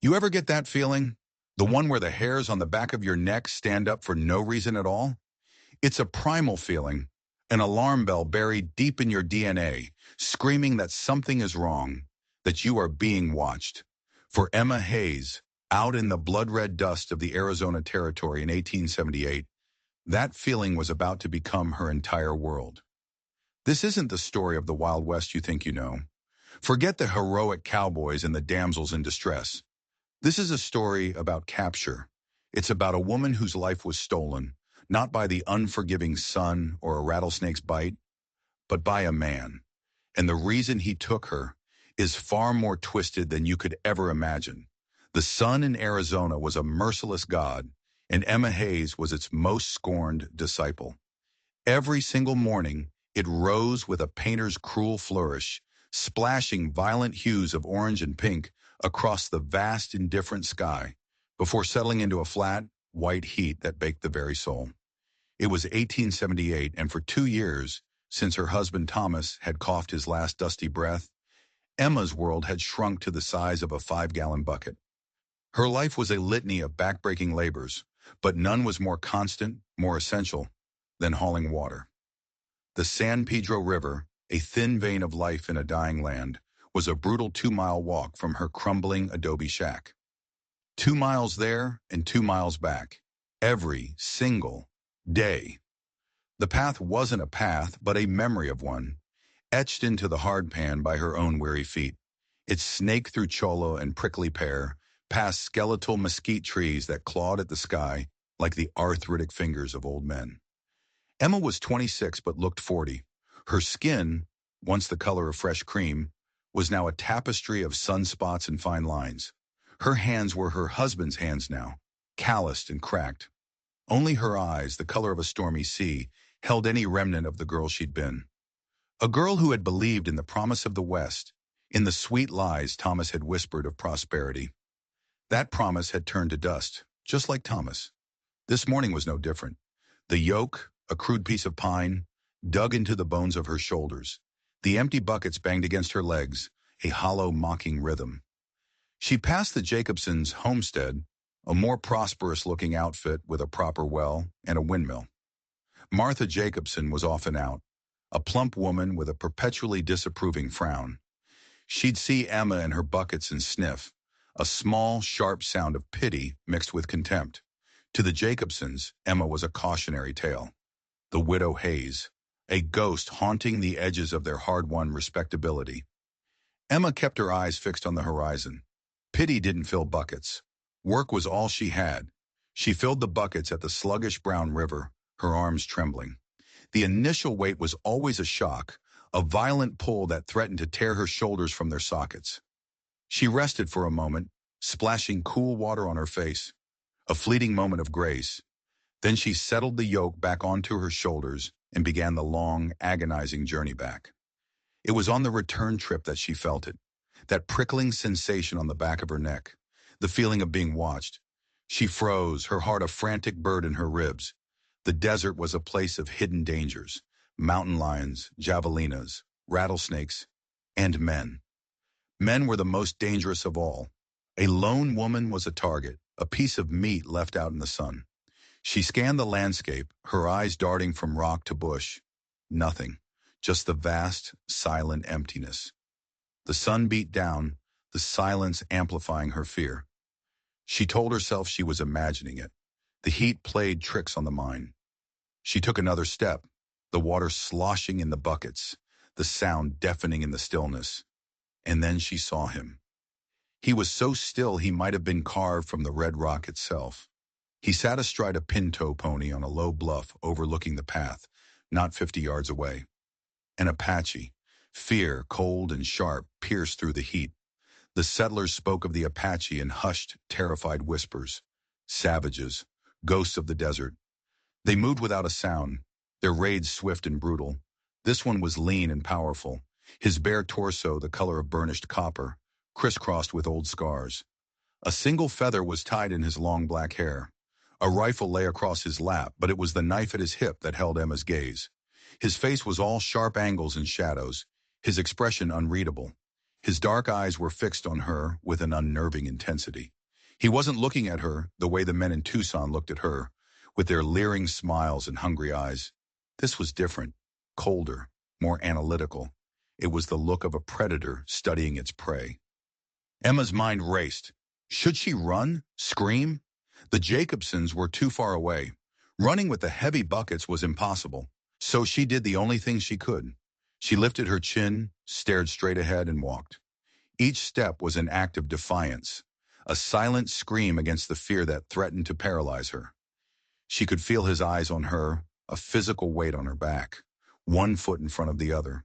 You ever get that feeling? The one where the hairs on the back of your neck stand up for no reason at all? It's a primal feeling, an alarm bell buried deep in your DNA, screaming that something is wrong, that you are being watched. For Emma Hayes, out in the blood-red dust of the Arizona Territory in 1878, that feeling was about to become her entire world. This isn't the story of the Wild West you think you know. Forget the heroic cowboys and the damsels in distress. This is a story about capture. It's about a woman whose life was stolen, not by the unforgiving sun or a rattlesnake's bite, but by a man. And the reason he took her is far more twisted than you could ever imagine. The sun in Arizona was a merciless god, and Emma Hayes was its most scorned disciple. Every single morning, it rose with a painter's cruel flourish, splashing violent hues of orange and pink across the vast, indifferent sky, before settling into a flat, white heat that baked the very soul. It was 1878, and for 2 years, since her husband Thomas had coughed his last dusty breath, Emma's world had shrunk to the size of a 5-gallon bucket. Her life was a litany of backbreaking labors, but none was more constant, more essential, than hauling water. The San Pedro River, a thin vein of life in a dying land, was a brutal 2-mile walk from her crumbling adobe shack. 2 miles there and 2 miles back, every single day. The path wasn't a path, but a memory of one, etched into the hard pan by her own weary feet. It snaked through cholla and prickly pear, past skeletal mesquite trees that clawed at the sky like the arthritic fingers of old men. Emma was 26 but looked 40. Her skin, once the color of fresh cream, was now a tapestry of sunspots and fine lines. Her hands were her husband's hands now, calloused and cracked. Only her eyes, the color of a stormy sea, held any remnant of the girl she'd been. A girl who had believed in the promise of the West, in the sweet lies Thomas had whispered of prosperity. That promise had turned to dust, just like Thomas. This morning was no different. The yoke, a crude piece of pine, dug into the bones of her shoulders. The empty buckets banged against her legs, a hollow, mocking rhythm. She passed the Jacobsons' homestead, a more prosperous-looking outfit with a proper well and a windmill. Martha Jacobson was often out, a plump woman with a perpetually disapproving frown. She'd see Emma and her buckets and sniff, a small, sharp sound of pity mixed with contempt. To the Jacobsons, Emma was a cautionary tale. The widow Hayes, a ghost haunting the edges of their hard-won respectability. Emma kept her eyes fixed on the horizon. Pity didn't fill buckets. Work was all she had. She filled the buckets at the sluggish brown river, her arms trembling. The initial weight was always a shock, a violent pull that threatened to tear her shoulders from their sockets. She rested for a moment, splashing cool water on her face, a fleeting moment of grace. Then she settled the yoke back onto her shoulders and began the long, agonizing journey back. It was on the return trip that she felt it, that prickling sensation on the back of her neck, the feeling of being watched. She froze, her heart a frantic bird in her ribs. The desert was a place of hidden dangers, mountain lions, javelinas, rattlesnakes, and men. Men were the most dangerous of all. A lone woman was a target, a piece of meat left out in the sun. She scanned the landscape, her eyes darting from rock to bush. Nothing, just the vast, silent emptiness. The sun beat down, the silence amplifying her fear. She told herself she was imagining it. The heat played tricks on the mind. She took another step, the water sloshing in the buckets, the sound deafening in the stillness. And then she saw him. He was so still he might have been carved from the red rock itself. He sat astride a pinto pony on a low bluff overlooking the path, not 50 yards away. An Apache. Fear, cold and sharp, pierced through the heat. The settlers spoke of the Apache in hushed, terrified whispers. Savages, ghosts of the desert. They moved without a sound, their raids swift and brutal. This one was lean and powerful, his bare torso the color of burnished copper, crisscrossed with old scars. A single feather was tied in his long black hair. A rifle lay across his lap, but it was the knife at his hip that held Emma's gaze. His face was all sharp angles and shadows, his expression unreadable. His dark eyes were fixed on her with an unnerving intensity. He wasn't looking at her the way the men in Tucson looked at her, with their leering smiles and hungry eyes. This was different, colder, more analytical. It was the look of a predator studying its prey. Emma's mind raced. Should she run? Scream? The Jacobsons were too far away. Running with the heavy buckets was impossible. So she did the only thing she could. She lifted her chin, stared straight ahead, and walked. Each step was an act of defiance, a silent scream against the fear that threatened to paralyze her. She could feel his eyes on her, a physical weight on her back, one foot in front of the other.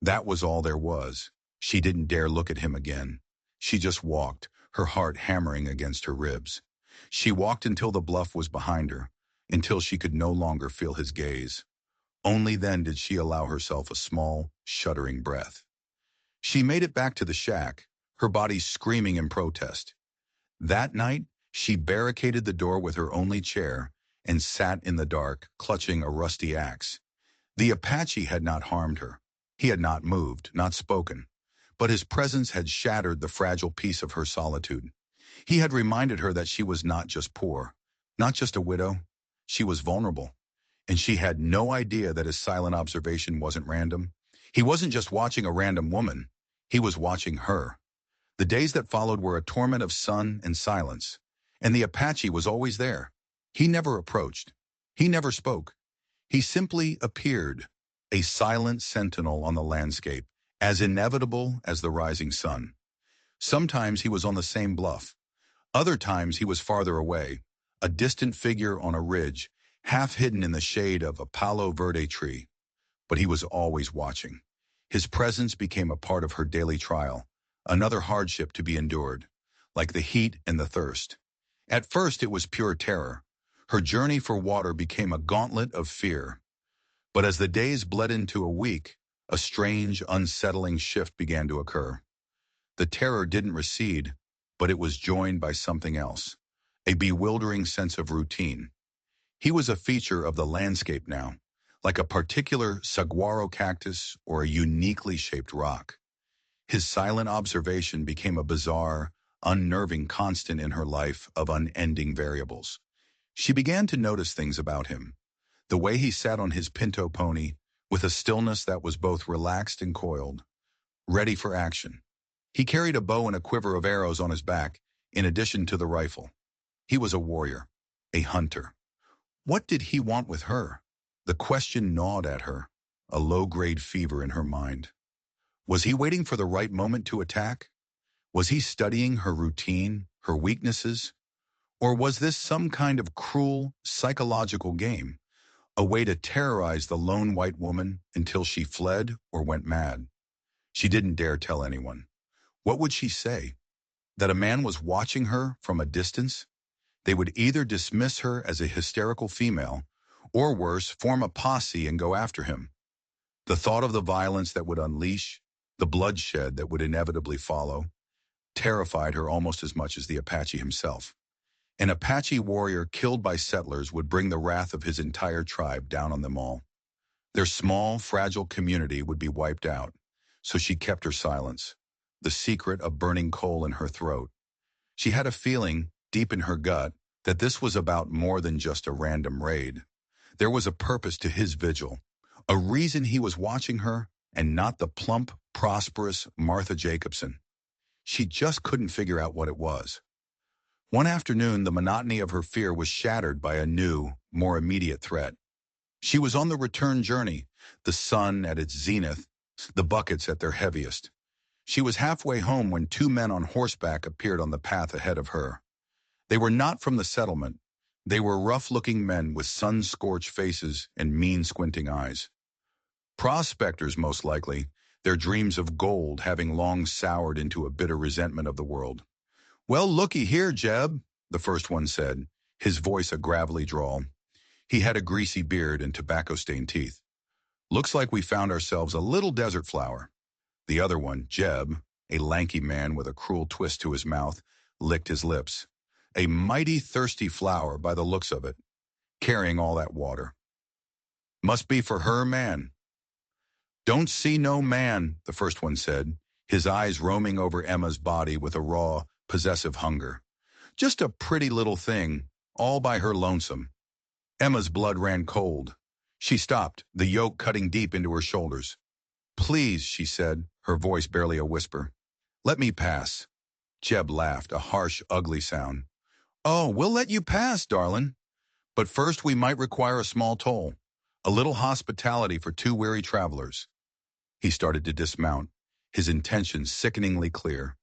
That was all there was. She didn't dare look at him again. She just walked, her heart hammering against her ribs. She walked until the bluff was behind her, until she could no longer feel his gaze. Only then did she allow herself a small, shuddering breath. She made it back to the shack, her body screaming in protest. That night, she barricaded the door with her only chair and sat in the dark, clutching a rusty axe. The Apache had not harmed her. He had not moved, not spoken. But his presence had shattered the fragile peace of her solitude. He had reminded her that she was not just poor, not just a widow. She was vulnerable. And she had no idea that his silent observation wasn't random. He wasn't just watching a random woman. He was watching her. The days that followed were a torment of sun and silence. And the Apache was always there. He never approached. He never spoke. He simply appeared, a silent sentinel on the landscape, as inevitable as the rising sun. Sometimes he was on the same bluff. Other times he was farther away, a distant figure on a ridge, half hidden in the shade of a Palo Verde tree. But he was always watching. His presence became a part of her daily trial, another hardship to be endured, like the heat and the thirst. At first it was pure terror. Her journey for water became a gauntlet of fear. But as the days bled into a week, a strange, unsettling shift began to occur. The terror didn't recede, but it was joined by something else, a bewildering sense of routine. He was a feature of the landscape now, like a particular saguaro cactus or a uniquely shaped rock. His silent observation became a bizarre, unnerving constant in her life of unending variables. She began to notice things about him. The way he sat on his pinto pony, with a stillness that was both relaxed and coiled, ready for action. He carried a bow and a quiver of arrows on his back, in addition to the rifle. He was a warrior, a hunter. What did he want with her? The question gnawed at her, a low-grade fever in her mind. Was he waiting for the right moment to attack? Was he studying her routine, her weaknesses? Or was this some kind of cruel, psychological game, a way to terrorize the lone white woman until she fled or went mad? She didn't dare tell anyone. What would she say? That a man was watching her from a distance? They would either dismiss her as a hysterical female, or worse, form a posse and go after him. The thought of the violence that would unleash, the bloodshed that would inevitably follow, terrified her almost as much as the Apache himself. An Apache warrior killed by settlers would bring the wrath of his entire tribe down on them all. Their small, fragile community would be wiped out, so she kept her silence, the secret of burning coal in her throat. She had a feeling, deep in her gut, that this was about more than just a random raid. There was a purpose to his vigil, a reason he was watching her, and not the plump, prosperous Martha Jacobson. She just couldn't figure out what it was. One afternoon, the monotony of her fear was shattered by a new, more immediate threat. She was on the return journey, the sun at its zenith, the buckets at their heaviest. She was halfway home when two men on horseback appeared on the path ahead of her. They were not from the settlement. They were rough-looking men with sun-scorched faces and mean squinting eyes. Prospectors, most likely, their dreams of gold having long soured into a bitter resentment of the world. "Well, looky here, Jeb," the first one said, his voice a gravelly drawl. He had a greasy beard and tobacco-stained teeth. "Looks like we found ourselves a little desert flower." The other one, Jeb, a lanky man with a cruel twist to his mouth, licked his lips. "A mighty thirsty flower by the looks of it, carrying all that water. Must be for her man." "Don't see no man," the first one said, his eyes roaming over Emma's body with a raw, possessive hunger. Just a pretty little thing, all by her lonesome. Emma's blood ran cold. She stopped, the yoke cutting deep into her shoulders. Please, she said, her voice barely a whisper. Let me pass. Jeb laughed, a harsh, ugly sound. Oh, we'll let you pass, darling. But first we might require a small toll. A little hospitality for two weary travelers. He started to dismount, his intentions sickeningly clear.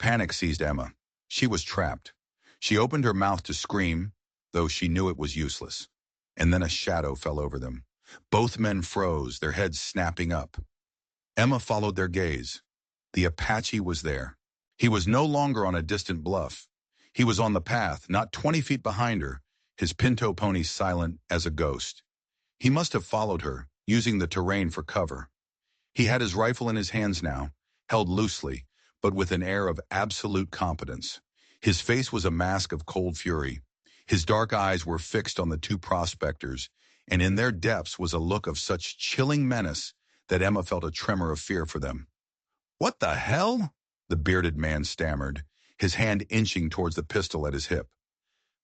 Panic seized Emma. She was trapped. She opened her mouth to scream, though she knew it was useless. And then a shadow fell over them. Both men froze, their heads snapping up. Emma followed their gaze. The Apache was there. He was no longer on a distant bluff. He was on the path, not 20 feet behind her, his pinto pony silent as a ghost. He must have followed her, using the terrain for cover. He had his rifle in his hands now, held loosely, but with an air of absolute competence. His face was a mask of cold fury. His dark eyes were fixed on the two prospectors, and in their depths was a look of such chilling menace that Emma felt a tremor of fear for them. "What the hell?" the bearded man stammered, his hand inching towards the pistol at his hip.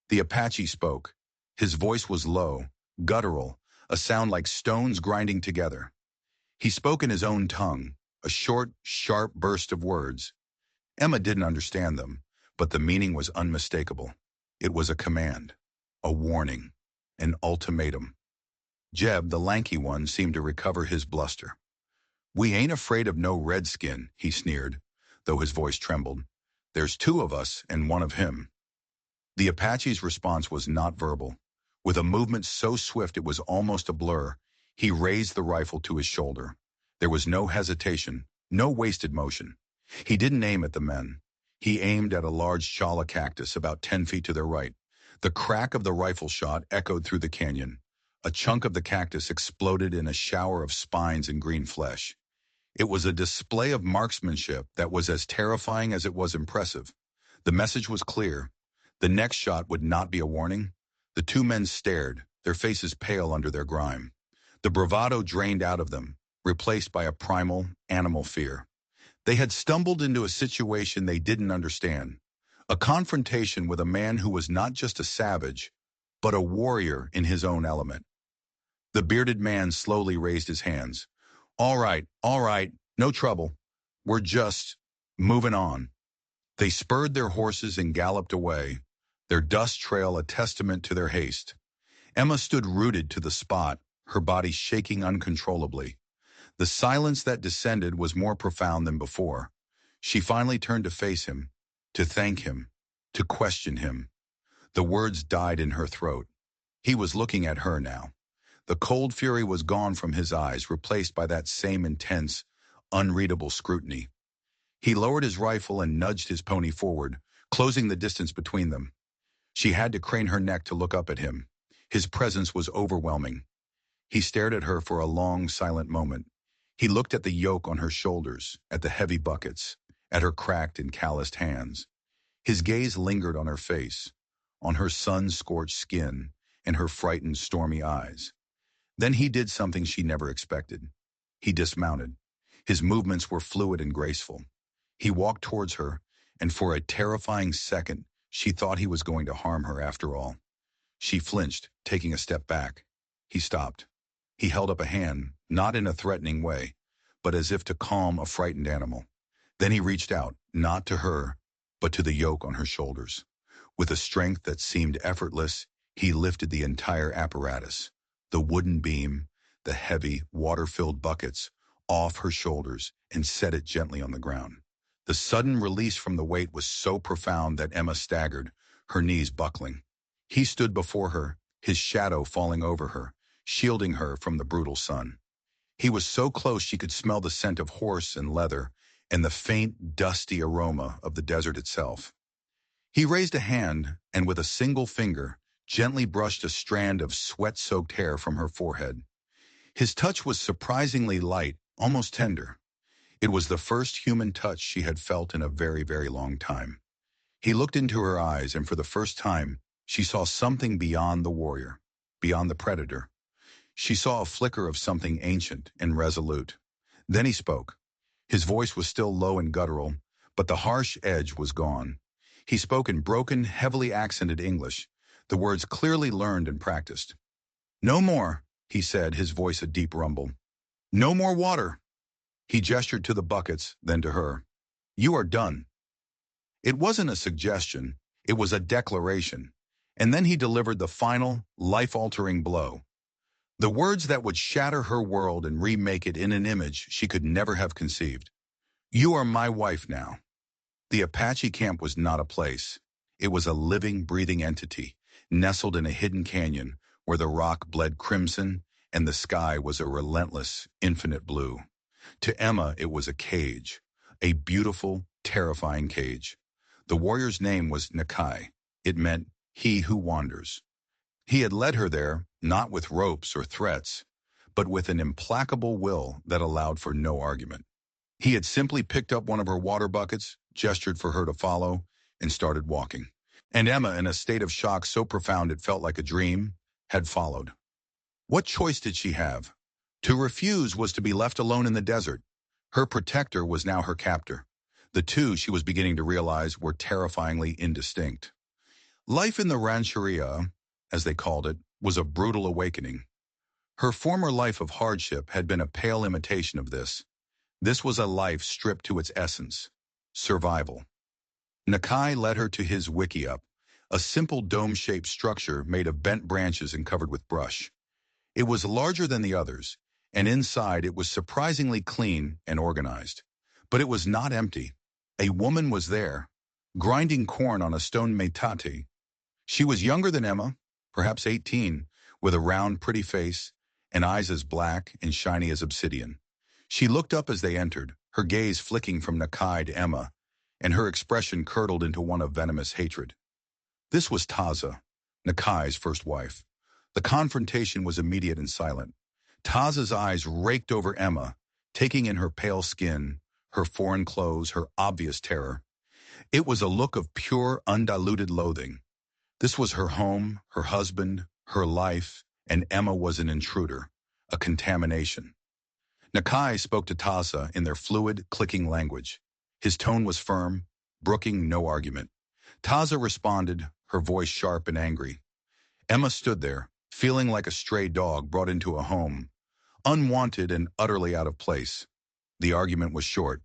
The Apache spoke. His voice was low, guttural, a sound like stones grinding together. He spoke in his own tongue, a short, sharp burst of words. Emma didn't understand them, but the meaning was unmistakable. It was a command, a warning, an ultimatum. Jeb, the lanky one, seemed to recover his bluster. "We ain't afraid of no redskin," he sneered, though his voice trembled. "There's two of us and one of him." The Apache's response was not verbal. With a movement so swift it was almost a blur, he raised the rifle to his shoulder. There was no hesitation, no wasted motion. He didn't aim at the men. He aimed at a large chala cactus about 10 feet to their right. The crack of the rifle shot echoed through the canyon. A chunk of the cactus exploded in a shower of spines and green flesh. It was a display of marksmanship that was as terrifying as it was impressive. The message was clear. The next shot would not be a warning. The two men stared, their faces pale under their grime. The bravado drained out of them, replaced by a primal, animal fear. They had stumbled into a situation they didn't understand. A confrontation with a man who was not just a savage, but a warrior in his own element. The bearded man slowly raised his hands. All right, no trouble. We're just moving on." They spurred their horses and galloped away, their dust trail a testament to their haste. Emma stood rooted to the spot, her body shaking uncontrollably. The silence that descended was more profound than before. She finally turned to face him, to thank him, to question him. The words died in her throat. He was looking at her now. The cold fury was gone from his eyes, replaced by that same intense, unreadable scrutiny. He lowered his rifle and nudged his pony forward, closing the distance between them. She had to crane her neck to look up at him. His presence was overwhelming. He stared at her for a long, silent moment. He looked at the yoke on her shoulders, at the heavy buckets, at her cracked and calloused hands. His gaze lingered on her face, on her sun-scorched skin, and her frightened, stormy eyes. Then he did something she never expected. He dismounted. His movements were fluid and graceful. He walked towards her, and for a terrifying second, she thought he was going to harm her after all. She flinched, taking a step back. He stopped. He held up a hand, not in a threatening way, but as if to calm a frightened animal. Then he reached out, not to her, but to the yoke on her shoulders. With a strength that seemed effortless, he lifted the entire apparatus, the wooden beam, the heavy, water-filled buckets, off her shoulders and set it gently on the ground. The sudden release from the weight was so profound that Emma staggered, her knees buckling. He stood before her, his shadow falling over her, shielding her from the brutal sun. He was so close she could smell the scent of horse and leather and the faint, dusty aroma of the desert itself. He raised a hand and with a single finger gently brushed a strand of sweat-soaked hair from her forehead. His touch was surprisingly light, almost tender. It was the first human touch she had felt in a very, very long time. He looked into her eyes, and for the first time, she saw something beyond the warrior, beyond the predator. She saw a flicker of something ancient and resolute. Then he spoke. His voice was still low and guttural, but the harsh edge was gone. He spoke in broken, heavily accented English, the words clearly learned and practiced. "No more," he said, his voice a deep rumble. "No more water." He gestured to the buckets, then to her. "You are done." It wasn't a suggestion, it was a declaration. And then he delivered the final, life-altering blow. The words that would shatter her world and remake it in an image she could never have conceived. "You are my wife now." The Apache camp was not a place. It was a living, breathing entity, nestled in a hidden canyon where the rock bled crimson and the sky was a relentless, infinite blue. To Emma, it was a cage, a beautiful, terrifying cage. The warrior's name was Nakai. It meant he who wanders. He had led her there, not with ropes or threats, but with an implacable will that allowed for no argument. He had simply picked up one of her water buckets, gestured for her to follow, and started walking. And Emma, in a state of shock so profound it felt like a dream, had followed. What choice did she have? To refuse was to be left alone in the desert. Her protector was now her captor. The two, she was beginning to realize, were terrifyingly indistinct. Life in the rancheria, as they called it, was a brutal awakening. Her former life of hardship had been a pale imitation of this. This was a life stripped to its essence, survival. Nakai led her to his wickiup, a simple dome-shaped structure made of bent branches and covered with brush. It was larger than the others, and inside it was surprisingly clean and organized. But it was not empty. A woman was there, grinding corn on a stone metate. She was younger than Emma, perhaps 18, with a round, pretty face and eyes as black and shiny as obsidian. She looked up as they entered, her gaze flicking from Nakai to Emma, and her expression curdled into one of venomous hatred. This was Taza, Nakai's first wife. The confrontation was immediate and silent. Taza's eyes raked over Emma, taking in her pale skin, her foreign clothes, her obvious terror. It was a look of pure, undiluted loathing. This was her home, her husband, her life, and Emma was an intruder, a contamination. Nakai spoke to Taza in their fluid, clicking language. His tone was firm, brooking no argument. Taza responded, her voice sharp and angry. Emma stood there, feeling like a stray dog brought into a home, unwanted and utterly out of place. The argument was short.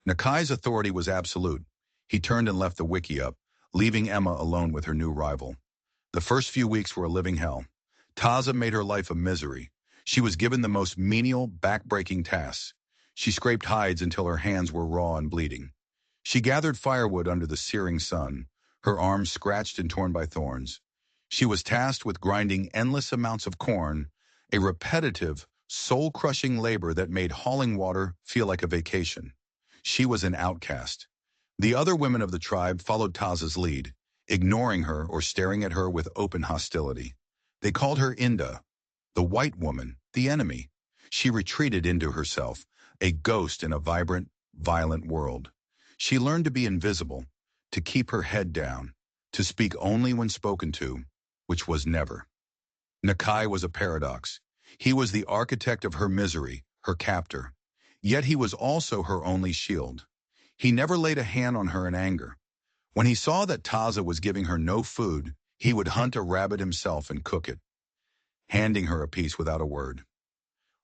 Nakai's authority was absolute. He turned and left the wickiup, leaving Emma alone with her new rival. The first few weeks were a living hell. Taza made her life a misery. She was given the most menial, back-breaking tasks. She scraped hides until her hands were raw and bleeding. She gathered firewood under the searing sun, her arms scratched and torn by thorns. She was tasked with grinding endless amounts of corn, a repetitive, soul-crushing labor that made hauling water feel like a vacation. She was an outcast. The other women of the tribe followed Taza's lead, ignoring her or staring at her with open hostility. They called her Inda, the white woman, the enemy. She retreated into herself, a ghost in a vibrant, violent world. She learned to be invisible, to keep her head down, to speak only when spoken to, which was never. Nakai was a paradox. He was the architect of her misery, her captor. Yet he was also her only shield. He never laid a hand on her in anger. When he saw that Taza was giving her no food, he would hunt a rabbit himself and cook it, handing her a piece without a word.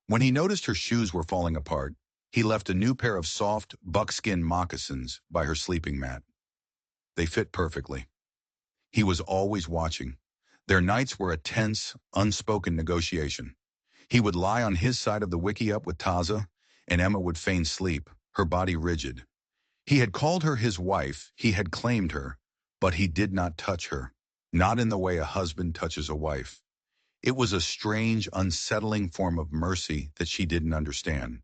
When he noticed her shoes were falling apart, he left a new pair of soft, buckskin moccasins by her sleeping mat. They fit perfectly. He was always watching. Their nights were a tense, unspoken negotiation. He would lie on his side of the wickiup with Taza, and Emma would feign sleep, her body rigid. He had called her his wife, he had claimed her, but he did not touch her, not in the way a husband touches a wife. It was a strange, unsettling form of mercy that she didn't understand.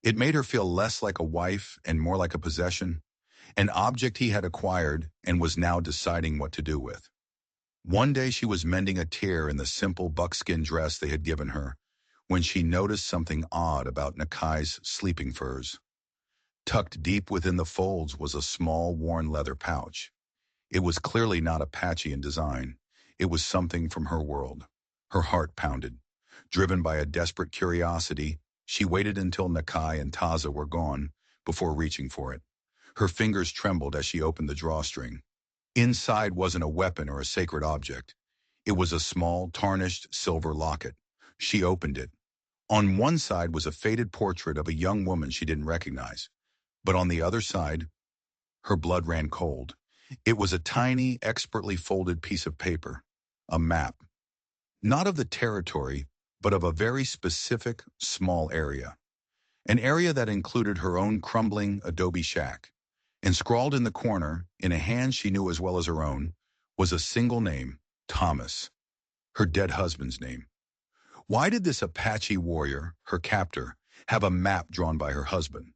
It made her feel less like a wife and more like a possession, an object he had acquired and was now deciding what to do with. One day she was mending a tear in the simple buckskin dress they had given her, when she noticed something odd about Nakai's sleeping furs. Tucked deep within the folds was a small, worn leather pouch. It was clearly not Apache in design. It was something from her world. Her heart pounded. Driven by a desperate curiosity, she waited until Nakai and Taza were gone before reaching for it. Her fingers trembled as she opened the drawstring. Inside wasn't a weapon or a sacred object. It was a small, tarnished silver locket. She opened it. On one side was a faded portrait of a young woman she didn't recognize. But on the other side, her blood ran cold. It was a tiny, expertly folded piece of paper. A map. Not of the territory, but of a very specific, small area. An area that included her own crumbling adobe shack. And scrawled in the corner, in a hand she knew as well as her own, was a single name, Thomas, her dead husband's name. Why did this Apache warrior, her captor, have a map drawn by her husband?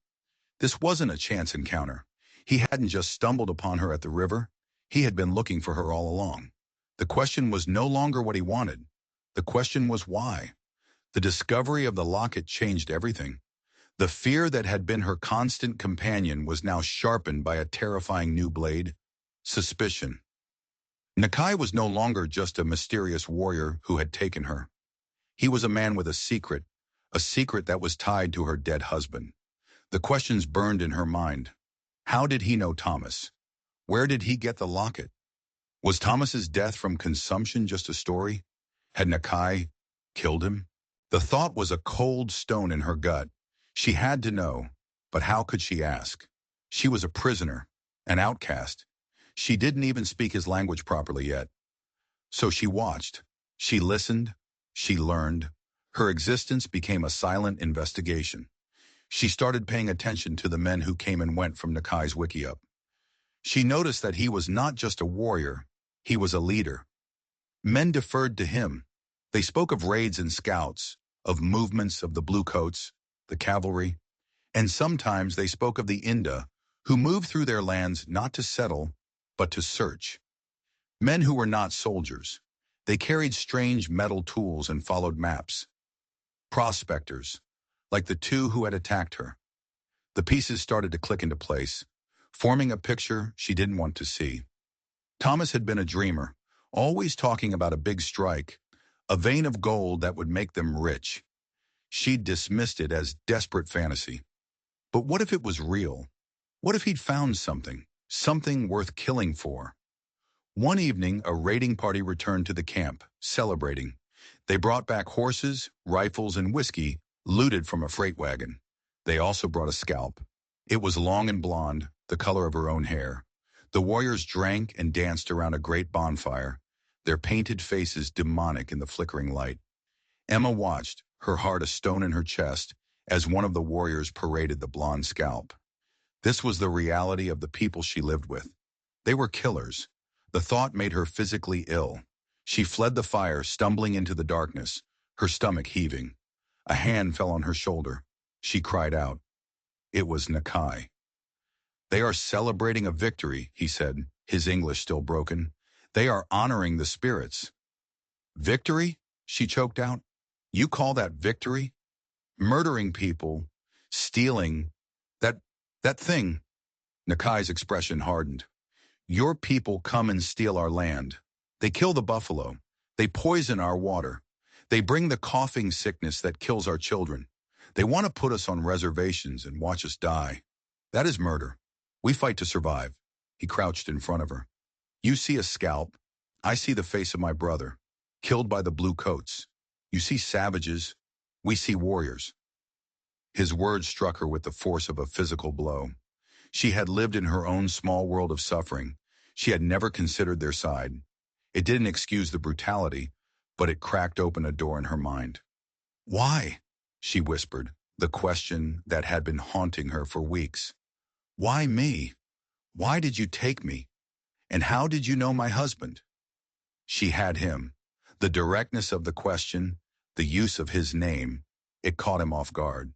This wasn't a chance encounter. He hadn't just stumbled upon her at the river. He had been looking for her all along. The question was no longer what he wanted. The question was why. The discovery of the locket changed everything. The fear that had been her constant companion was now sharpened by a terrifying new blade: suspicion. Nakai was no longer just a mysterious warrior who had taken her. He was a man with a secret that was tied to her dead husband. The questions burned in her mind. How did he know Thomas? Where did he get the locket? Was Thomas's death from consumption just a story? Had Nakai killed him? The thought was a cold stone in her gut. She had to know, but how could she ask? She was a prisoner, an outcast. She didn't even speak his language properly yet. So she watched. She listened. She learned. Her existence became a silent investigation. She started paying attention to the men who came and went from Nakai's wiki-up. She noticed that he was not just a warrior, he was a leader. Men deferred to him. They spoke of raids and scouts, of movements of the bluecoats, the cavalry, and sometimes they spoke of the Inda, who moved through their lands not to settle, but to search. Men who were not soldiers. They carried strange metal tools and followed maps. Prospectors, like the two who had attacked her. The pieces started to click into place, forming a picture she didn't want to see. Thomas had been a dreamer, always talking about a big strike, a vein of gold that would make them rich. She'd dismissed it as desperate fantasy. But what if it was real? What if he'd found something worth killing for? One evening, a raiding party returned to the camp, celebrating. They brought back horses, rifles, and whiskey, looted from a freight wagon. They also brought a scalp. It was long and blonde, the color of her own hair. The warriors drank and danced around a great bonfire, their painted faces demonic in the flickering light. Emma watched, her heart a stone in her chest, as one of the warriors paraded the blonde scalp. This was the reality of the people she lived with. They were killers. The thought made her physically ill. She fled the fire, stumbling into the darkness, her stomach heaving. A hand fell on her shoulder. She cried out. It was Nakai. They are celebrating a victory, he said, his English still broken. They are honoring the spirits. Victory? She choked out. You call that victory? Murdering people, stealing, that thing. Nakai's expression hardened. Your people come and steal our land. They kill the buffalo. They poison our water. They bring the coughing sickness that kills our children. They want to put us on reservations and watch us die. That is murder. We fight to survive. He crouched in front of her. You see a scalp. I see the face of my brother, killed by the blue coats. You see savages. We see warriors. His words struck her with the force of a physical blow. She had lived in her own small world of suffering. She had never considered their side. It didn't excuse the brutality, but it cracked open a door in her mind. Why? She whispered, the question that had been haunting her for weeks. Why me? Why did you take me? And how did you know my husband? She had him. The directness of the question, the use of his name, it caught him off guard.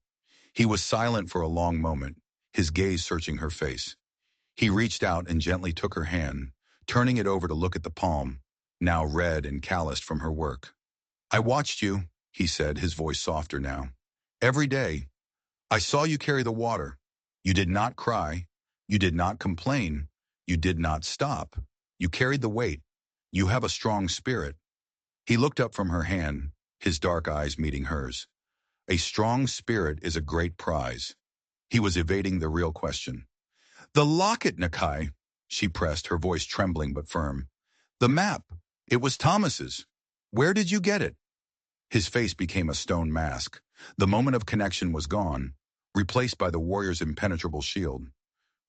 He was silent for a long moment, his gaze searching her face. He reached out and gently took her hand, turning it over to look at the palm, now red and calloused from her work. I watched you, he said, his voice softer now. Every day. I saw you carry the water. You did not cry. You did not complain. You did not stop. You carried the weight. You have a strong spirit. He looked up from her hand, his dark eyes meeting hers. A strong spirit is a great prize. He was evading the real question. The locket, Nakai. she pressed, her voice trembling but firm. The map. It was Thomas's. Where did you get it? His face became a stone mask. The moment of connection was gone, replaced by the warrior's impenetrable shield.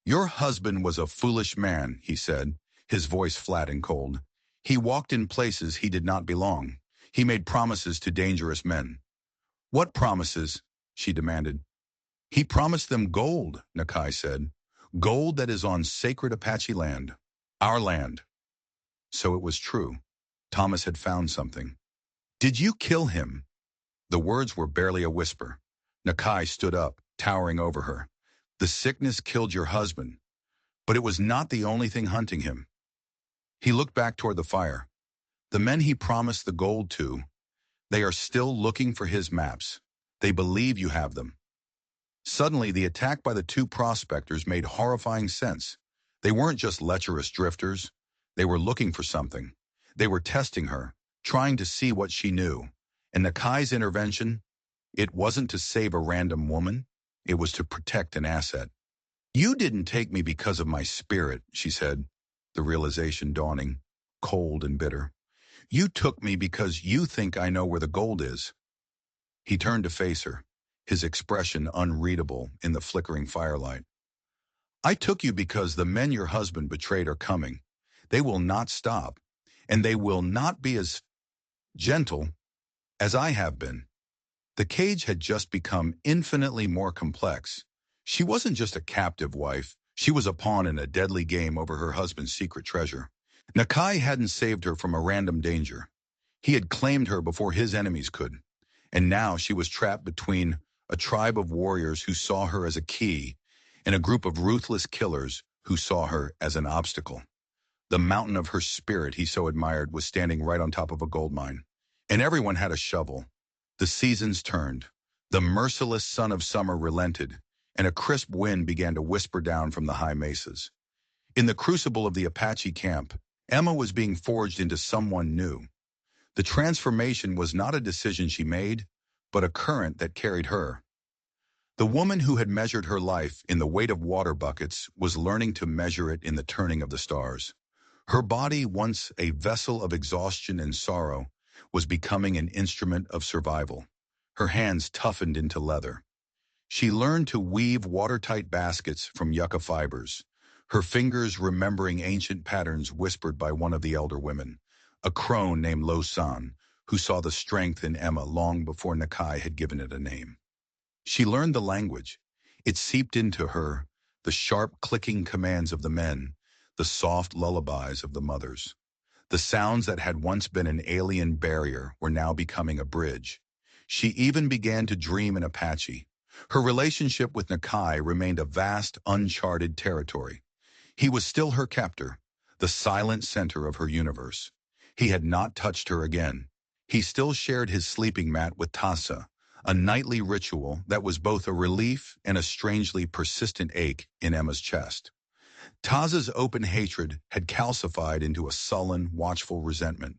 Your husband was a foolish man, he said, his voice flat and cold. He walked in places he did not belong. He made promises to dangerous men. What promises? She demanded. He promised them gold, Nakai said. Gold that is on sacred Apache land. Our land. So it was true. Thomas had found something. Did you kill him? The words were barely a whisper. Nakai stood up, towering over her. The sickness killed your husband, but it was not the only thing hunting him. He looked back toward the fire. The men he promised the gold to, they are still looking for his maps. They believe you have them. Suddenly, the attack by the two prospectors made horrifying sense. They weren't just lecherous drifters. They were looking for something. They were testing her, trying to see what she knew. And Nakai's intervention, it wasn't to save a random woman. It was to protect an asset. You didn't take me because of my spirit, she said, the realization dawning, cold and bitter. You took me because you think I know where the gold is. He turned to face her, his expression unreadable in the flickering firelight. I took you because the men your husband betrayed are coming. They will not stop, and they will not be as gentle as I have been. The cage had just become infinitely more complex. She wasn't just a captive wife. She was a pawn in a deadly game over her husband's secret treasure. Nakai hadn't saved her from a random danger. He had claimed her before his enemies could. And now she was trapped between a tribe of warriors who saw her as a key and a group of ruthless killers who saw her as an obstacle. The mountain of her spirit he so admired was standing right on top of a gold mine. And everyone had a shovel. The seasons turned. The merciless sun of summer relented, and a crisp wind began to whisper down from the high mesas. In the crucible of the Apache camp, Emma was being forged into someone new. The transformation was not a decision she made, but a current that carried her. The woman who had measured her life in the weight of water buckets was learning to measure it in the turning of the stars. Her body, once a vessel of exhaustion and sorrow, was becoming an instrument of survival. Her hands toughened into leather. She learned to weave watertight baskets from yucca fibers, her fingers remembering ancient patterns whispered by one of the elder women, a crone named Lo San, who saw the strength in Emma long before Nakai had given it a name. She learned the language. It seeped into her, the sharp clicking commands of the men, the soft lullabies of the mothers. The sounds that had once been an alien barrier were now becoming a bridge. She even began to dream in Apache. Her relationship with Nakai remained a vast, uncharted territory. He was still her captor, the silent center of her universe. He had not touched her again. He still shared his sleeping mat with Tassa, a nightly ritual that was both a relief and a strangely persistent ache in Emma's chest. Taz's open hatred had calcified into a sullen, watchful resentment.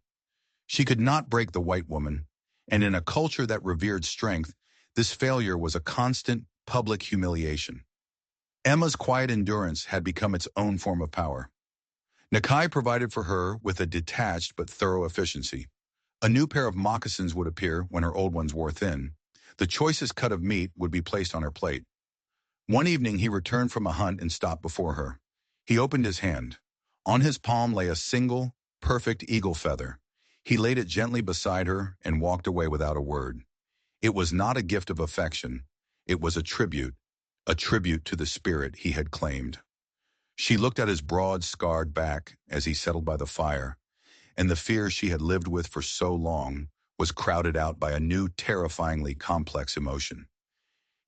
She could not break the white woman, and in a culture that revered strength, this failure was a constant, public humiliation. Emma's quiet endurance had become its own form of power. Nakai provided for her with a detached but thorough efficiency. A new pair of moccasins would appear when her old ones wore thin. The choicest cut of meat would be placed on her plate. One evening he returned from a hunt and stopped before her. He opened his hand. On his palm lay a single, perfect eagle feather. He laid it gently beside her and walked away without a word. It was not a gift of affection. It was a tribute to the spirit he had claimed. She looked at his broad, scarred back as he settled by the fire, and the fear she had lived with for so long was crowded out by a new, terrifyingly complex emotion.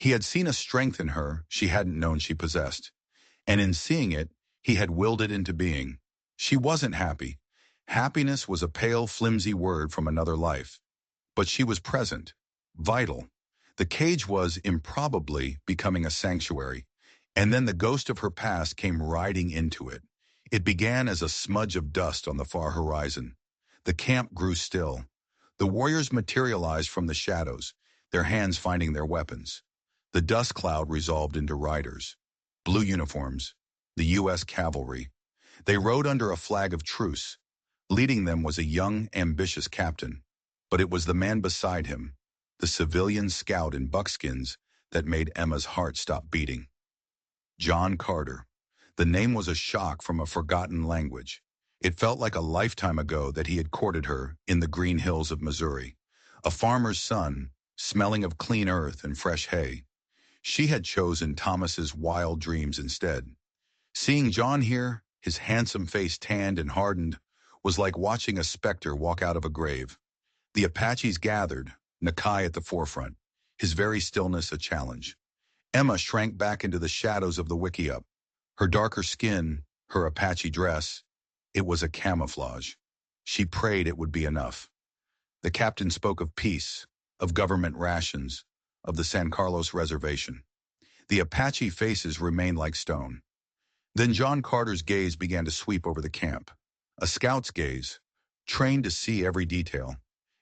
He had seen a strength in her she hadn't known she possessed, and in seeing it, he had willed it into being. She wasn't happy. Happiness was a pale, flimsy word from another life. But she was present, vital. The cage was improbably becoming a sanctuary, and then the ghost of her past came riding into it. It began as a smudge of dust on the far horizon. The camp grew still. The warriors materialized from the shadows, their hands finding their weapons. The dust cloud resolved into riders, blue uniforms, the U.S. cavalry. They rode under a flag of truce. Leading them was a young, ambitious captain. But it was the man beside him, the civilian scout in buckskins, that made Emma's heart stop beating. John Carter. The name was a shock from a forgotten language. It felt like a lifetime ago that he had courted her in the green hills of Missouri. A farmer's son, smelling of clean earth and fresh hay. She had chosen Thomas's wild dreams instead. Seeing John here, his handsome face tanned and hardened, was like watching a specter walk out of a grave. The Apaches gathered, Nakai at the forefront, his very stillness a challenge. Emma shrank back into the shadows of the wickiup. Her darker skin, her Apache dress, it was a camouflage. She prayed it would be enough. The captain spoke of peace, of government rations, of the San Carlos reservation. The Apache faces remained like stone. Then John Carter's gaze began to sweep over the camp. A scout's gaze, trained to see every detail.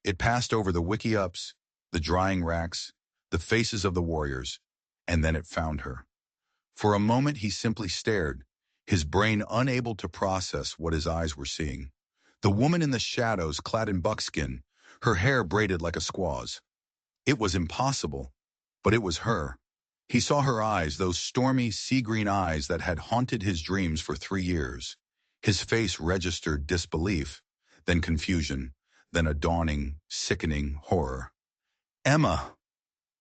It passed over the wickiups, the drying racks, the faces of the warriors, and then it found her. For a moment he simply stared, his brain unable to process what his eyes were seeing. The woman in the shadows, clad in buckskin, her hair braided like a squaw's. It was impossible, but it was her. He saw her eyes, those stormy, sea-green eyes that had haunted his dreams for 3 years. His face registered disbelief, then confusion, then a dawning, sickening horror. Emma!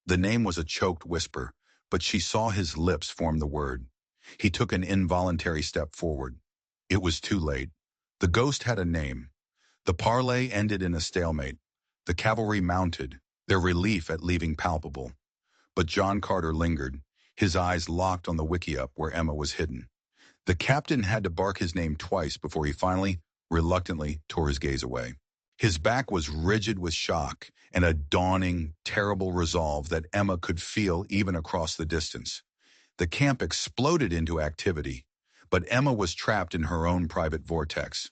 The name was a choked whisper, but she saw his lips form the word. He took an involuntary step forward. It was too late. The ghost had a name. The parley ended in a stalemate. The cavalry mounted, their relief at leaving palpable. But John Carter lingered, his eyes locked on the wickiup where Emma was hidden. The captain had to bark his name twice before he finally, reluctantly, tore his gaze away. His back was rigid with shock and a dawning, terrible resolve that Emma could feel even across the distance. The camp exploded into activity, but Emma was trapped in her own private vortex.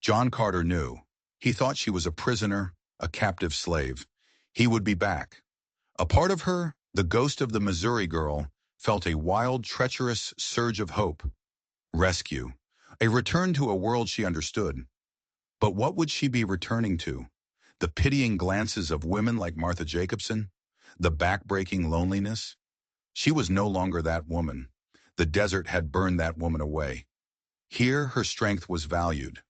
John Carter knew. He thought she was a prisoner, a captive slave. He would be back. A part of her, the ghost of the Missouri girl, felt a wild, treacherous surge of hope. Rescue. A return to a world she understood. But what would she be returning to? The pitying glances of women like Martha Jacobson? The back-breaking loneliness? She was no longer that woman. The desert had burned that woman away. Here her strength was valued.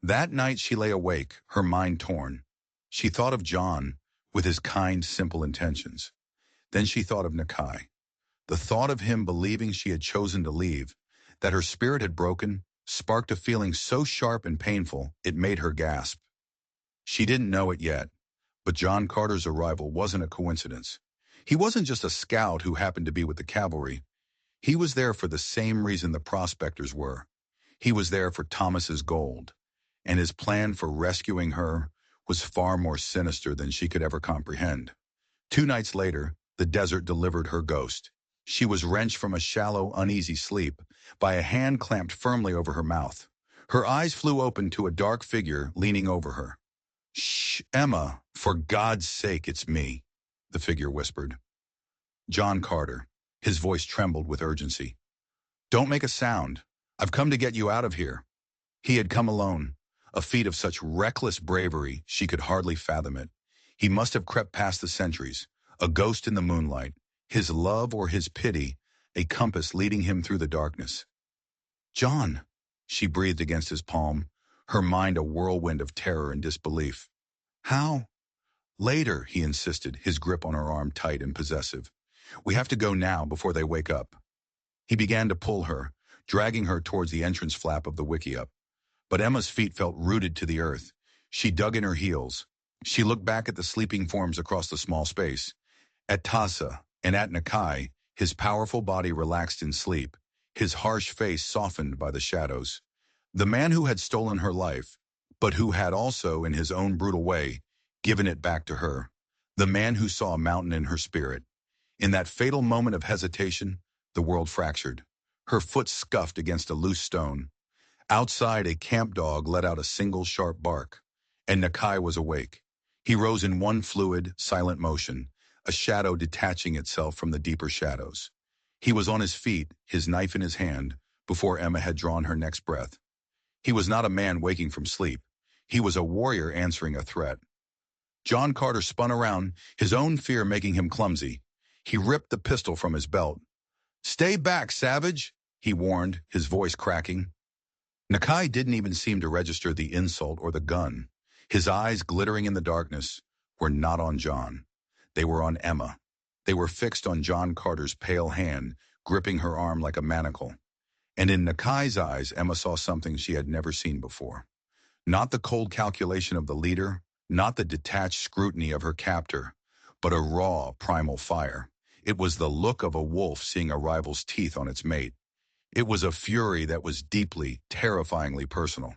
That night she lay awake, her mind torn. She thought of John, with his kind, simple intentions. Then she thought of Nakai. The thought of him believing she had chosen to leave, that her spirit had broken, sparked a feeling so sharp and painful it made her gasp. She didn't know it yet, but John Carter's arrival wasn't a coincidence. He wasn't just a scout who happened to be with the cavalry. He was there for the same reason the prospectors were. He was there for Thomas's gold, and his plan for rescuing her was far more sinister than she could ever comprehend. 2 nights later, the desert delivered her ghost. She was wrenched from a shallow, uneasy sleep by a hand clamped firmly over her mouth. Her eyes flew open to a dark figure leaning over her. "Shh, Emma, for God's sake, it's me," the figure whispered. John Carter. His voice trembled with urgency. "Don't make a sound. I've come to get you out of here." He had come alone, a feat of such reckless bravery she could hardly fathom it. He must have crept past the sentries, a ghost in the moonlight, his love or his pity, a compass leading him through the darkness. "John," she breathed against his palm, her mind a whirlwind of terror and disbelief. "How?" "Later," he insisted, his grip on her arm tight and possessive. "We have to go now before they wake up." He began to pull her, dragging her towards the entrance flap of the wickiup. But Emma's feet felt rooted to the earth. She dug in her heels. She looked back at the sleeping forms across the small space. At Tasa and at Nakai, his powerful body relaxed in sleep, his harsh face softened by the shadows. The man who had stolen her life, but who had also, in his own brutal way, given it back to her. The man who saw a mountain in her spirit. In that fatal moment of hesitation, the world fractured. Her foot scuffed against a loose stone. Outside, a camp dog let out a single sharp bark, and Nakai was awake. He rose in one fluid, silent motion, a shadow detaching itself from the deeper shadows. He was on his feet, his knife in his hand, before Emma had drawn her next breath. He was not a man waking from sleep. He was a warrior answering a threat. John Carter spun around, his own fear making him clumsy. He ripped the pistol from his belt. "Stay back, savage," he warned, his voice cracking. Nakai didn't even seem to register the insult or the gun. His eyes, glittering in the darkness, were not on John. They were on Emma. They were fixed on John Carter's pale hand, gripping her arm like a manacle. And in Nakai's eyes, Emma saw something she had never seen before. Not the cold calculation of the leader, not the detached scrutiny of her captor, but a raw, primal fire. It was the look of a wolf seeing a rival's teeth on its mate. It was a fury that was deeply, terrifyingly personal.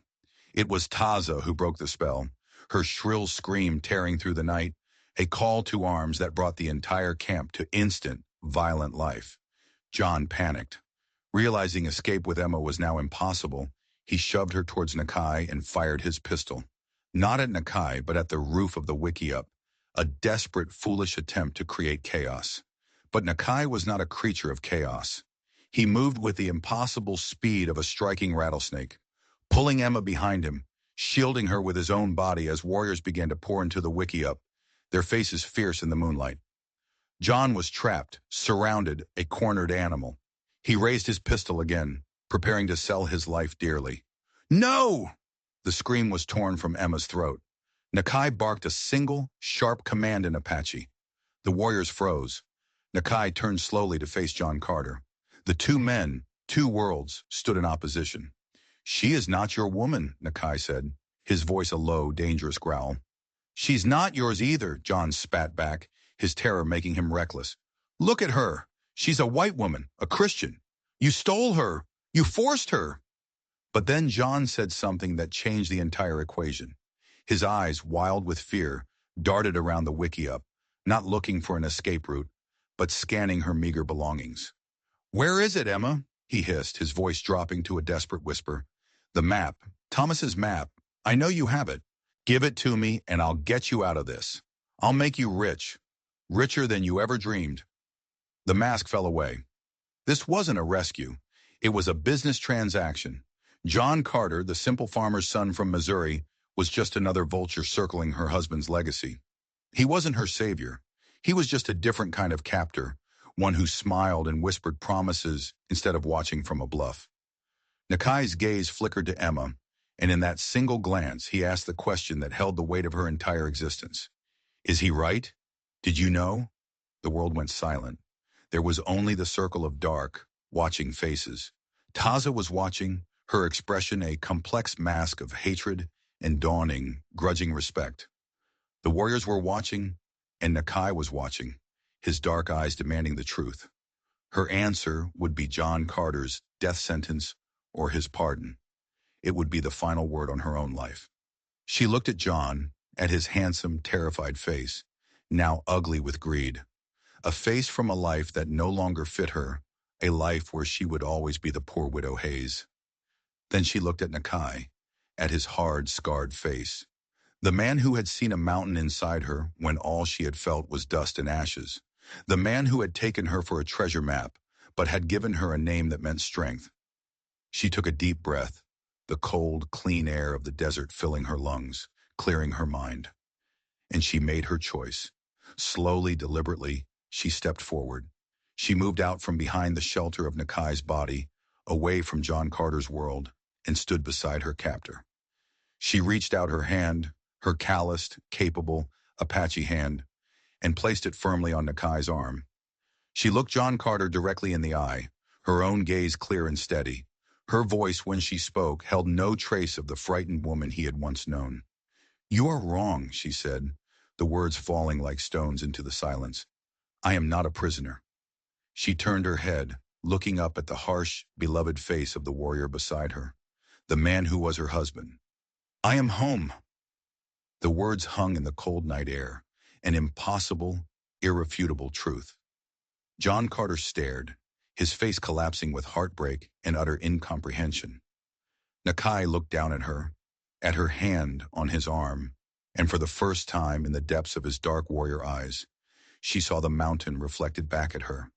It was Taza who broke the spell, her shrill scream tearing through the night, a call to arms that brought the entire camp to instant, violent life. John panicked. Realizing escape with Emma was now impossible, he shoved her towards Nakai and fired his pistol. Not at Nakai, but at the roof of the wiki-up, a desperate, foolish attempt to create chaos. But Nakai was not a creature of chaos. He moved with the impossible speed of a striking rattlesnake, pulling Emma behind him, shielding her with his own body as warriors began to pour into the wiki-up, their faces fierce in the moonlight. John was trapped, surrounded, a cornered animal. He raised his pistol again, preparing to sell his life dearly. "No!" The scream was torn from Emma's throat. Nakai barked a single, sharp command in Apache. The warriors froze. Nakai turned slowly to face John Carter. The two men, two worlds, stood in opposition. "She is not your woman," Nakai said, his voice a low, dangerous growl. "She's not yours either," John spat back, his terror making him reckless. "Look at her. She's a white woman, a Christian. You stole her. You forced her." But then John said something that changed the entire equation. His eyes, wild with fear, darted around the wiki-up, not looking for an escape route, but scanning her meager belongings. "Where is it, Emma?" he hissed, his voice dropping to a desperate whisper. "The map. Thomas's map. I know you have it. Give it to me, and I'll get you out of this. I'll make you rich. Richer than you ever dreamed." The mask fell away. This wasn't a rescue. It was a business transaction. John Carter, the simple farmer's son from Missouri, was just another vulture circling her husband's legacy. He wasn't her savior. He was just a different kind of captor, one who smiled and whispered promises instead of watching from a bluff. Nakai's gaze flickered to Emma, and in that single glance he asked the question that held the weight of her entire existence. "Is he right? Did you know?" The world went silent. There was only the circle of dark, watching faces. Taza was watching, her expression a complex mask of hatred and dawning, grudging respect. The warriors were watching, and Nakai was watching, his dark eyes demanding the truth. Her answer would be John Carter's death sentence or his pardon. It would be the final word on her own life. She looked at John, at his handsome, terrified face, now ugly with greed. A face from a life that no longer fit her, a life where she would always be the poor widow Hayes. Then she looked at Nakai, at his hard, scarred face. The man who had seen a mountain inside her when all she had felt was dust and ashes. The man who had taken her for a treasure map, but had given her a name that meant strength. She took a deep breath, the cold, clean air of the desert filling her lungs, clearing her mind. And she made her choice. Slowly, deliberately, she stepped forward. She moved out from behind the shelter of Nakai's body, away from John Carter's world, and stood beside her captor. She reached out her hand, her calloused, capable, Apache hand, and placed it firmly on Nakai's arm. She looked John Carter directly in the eye, her own gaze clear and steady. Her voice, when she spoke, held no trace of the frightened woman he had once known. "You are wrong," she said, the words falling like stones into the silence. "I am not a prisoner." She turned her head, looking up at the harsh, beloved face of the warrior beside her, the man who was her husband. "I am home." The words hung in the cold night air, an impossible, irrefutable truth. John Carter stared, his face collapsing with heartbreak and utter incomprehension. Nakai looked down at her hand on his arm, and for the first time in the depths of his dark warrior eyes, she saw the mountain reflected back at her.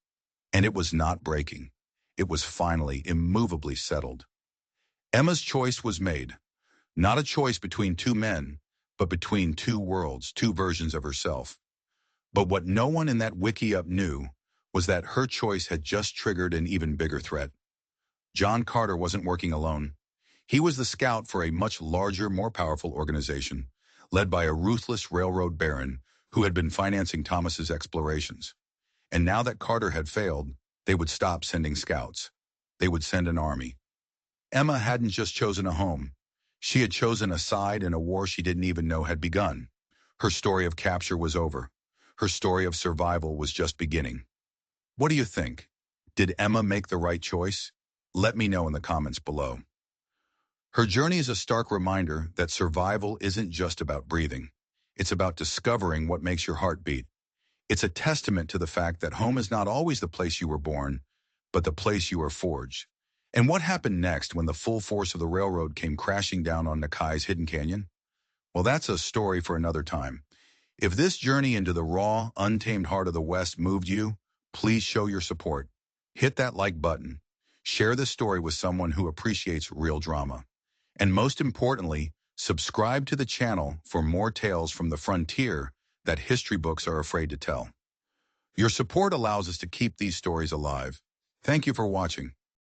And it was not breaking. It was finally, immovably settled. Emma's choice was made. Not a choice between two men, but between two worlds, two versions of herself. But what no one in that wiki-up knew was that her choice had just triggered an even bigger threat. John Carter wasn't working alone. He was the scout for a much larger, more powerful organization, led by a ruthless railroad baron who had been financing Thomas's explorations. And now that Carter had failed, they would stop sending scouts. They would send an army. Emma hadn't just chosen a home. She had chosen a side in a war she didn't even know had begun. Her story of capture was over. Her story of survival was just beginning. What do you think? Did Emma make the right choice? Let me know in the comments below. Her journey is a stark reminder that survival isn't just about breathing. It's about discovering what makes your heart beat. It's a testament to the fact that home is not always the place you were born, but the place you are forged. And what happened next when the full force of the railroad came crashing down on Nakai's hidden canyon? Well, that's a story for another time. If this journey into the raw, untamed heart of the West moved you, please show your support. Hit that like button. Share this story with someone who appreciates real drama. And most importantly, subscribe to the channel for more tales from the frontier that history books are afraid to tell. Your support allows us to keep these stories alive. Thank you for watching.